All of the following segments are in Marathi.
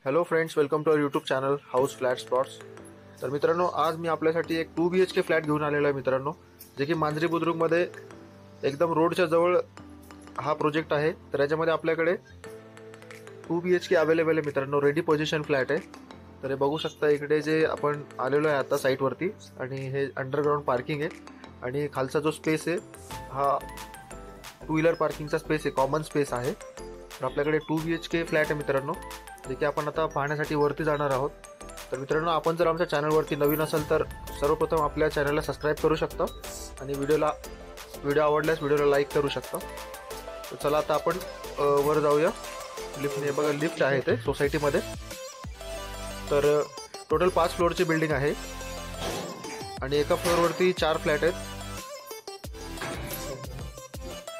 Hello friends, welcome to our YouTube channel house flat spots. तर मित्रांनो, आज मी आपल्यासाठी एक 2 BHK फ्लॅट घेऊन आलेलो आहे मित्रांनो, जे की मांजरी बुद्रुकमध्ये एकदम रोडच्या जवळ हा प्रोजेक्ट आहे. तर याच्यामध्ये आपल्याकडे 2 BHK अवेलेबल आहे मित्रांनो. रेडी पोझिशन फ्लॅट आहे. तर हे बघू शकता, इकडे जे आपण आलेलो आहे आता साईटवरती, आणि हे अंडरग्राऊंड पार्किंग आहे. आणि खालचा जो स्पेस आहे हा 2 व्हीलर पार्किंगचा स्पेस आहे, कॉमन स्पेस आहे. तर आपल्याकडे 2 BHK फ्लॅट आहे मित्रांनो, जे की आपण आता पाहण्यासाठी वरती जाणार आहोत. तर मित्रांनो, आपण जर आमच्या चॅनलवरती नवीन असाल तर सर्वप्रथम आपल्या चॅनलला सबस्क्राईब करू शकता आणि व्हिडिओ आवडल्यास व्हिडिओला लाईक करू शकता. तर चला आता आपण वर जाऊया. लिफ्टने बघा, लिफ्ट आहे ते सोसायटीमध्ये. तर टोटल 5 फ्लोअरची बिल्डिंग आहे आणि एका फ्लोअरवरती 4 फ्लॅट आहेत.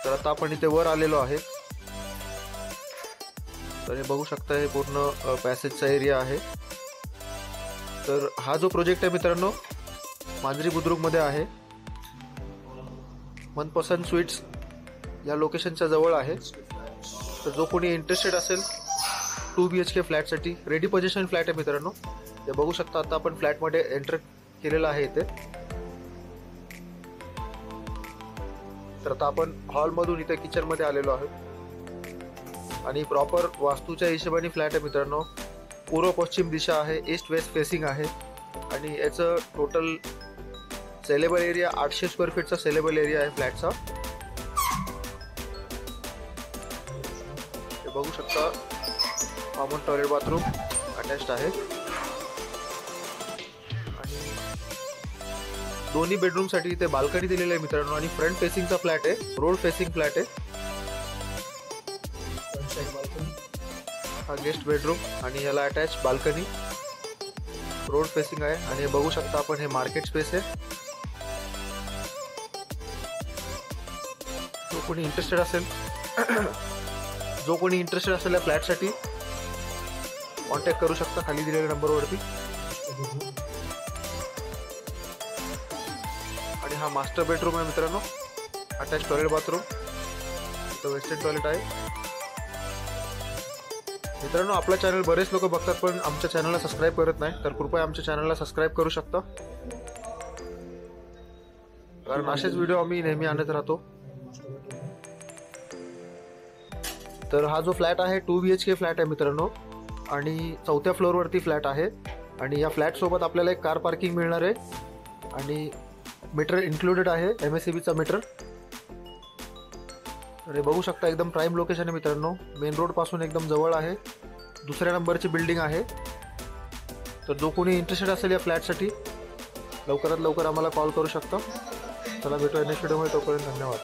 तर आता आपण इथे वर आलेलो आहे. तर हे बघू शकता, हे पूर्ण पॅसेजचा एरिया आहे. तर हा जो प्रोजेक्ट आहे मित्रांनो, मांजरी बुद्रुकमध्ये आहे. मनपसंद स्वीट्स या लोकेशनच्या जवळ आहे. तर जो कोणी इंटरेस्टेड असेल 2 BHK फ्लॅटसाठी, रेडी पोझिशन फ्लॅट आहे मित्रांनो. हे बघू शकता, आता आपण फ्लॅटमध्ये एंटर केलेलं आहे इथे. तर आता आपण हॉलमधून इथे किचनमध्ये आलेलो आहोत आणि प्रॉपर वास्तूच्या हिशोबाने फ्लॅट आहे मित्रांनो. पूर्व पश्चिम दिशा आहे, ईस्ट वेस्ट फेसिंग आहे. आणि याचं टोटल सेलेबल एरिया 800 स्क्वेअर फीटचा सेलेबल एरिया आहे फ्लॅटचा. हे बघू शकता, कॉमन टॉयलेट बाथरूम अटॅच्ड आहे आणि दोन्ही बेडरूमसाठी इथे बाल्कनी दिलेली आहे मित्रांनो. आणि फ्रंट फेसिंगचा फ्लॅट आहे, रोड फेसिंग फ्लॅट आहे. हा गेस्ट बेडरूम आणि याला अटॅच बाल्कनी, रोड फेसिंग आहे. आणि हे बघू शकता आपण, हे मार्केट स्पेस आहे. जो कोणी इंटरेस्टेड असेल या फ्लॅटसाठी कॉन्टॅक्ट करू शकता खाली दिलेल्या नंबरवरती. आणि हा मास्टर बेडरूम आहे मित्रांनो, अटॅच टॉयलेट बाथरूम. इथं वेस्टर्न टॉयलेट आहे मित्रांनो. आपला चॅनल बरेच लोक बघतात पण आमच्या चॅनलला सबस्क्राईब करत नाही, तर कृपया आमच्या चॅनलला सबस्क्राईब करू शकता, कारण असेच व्हिडिओ आम्ही नेहमी आणत राहतो. तर हा जो फ्लॅट आहे 2 BHK फ्लॅट आहे मित्रांनो, आणि 4थ्या फ्लोअरवरती फ्लॅट आहे. आणि या फ्लॅट सोबत आपल्याला एक कार पार्किंग मिळणार आहे आणि मीटर इन्क्लुडेड आहे, MSEBचा मीटर. तर हे बघू शकता, एकदम प्राईम लोकेशन आहे मित्रांनो. मेन रोड पासून एकदम जवळ आहे. 2ऱ्या नंबरची बिल्डिंग आहे. तर जो कोणी इंटरेस्टेड असेल या फ्लॅटसाठी लवकरात लवकर आम्हाला कॉल करू शकता. चला, भेटूया नेक्स्ट व्हिडिओमध्ये. तोपर्यंत धन्यवाद.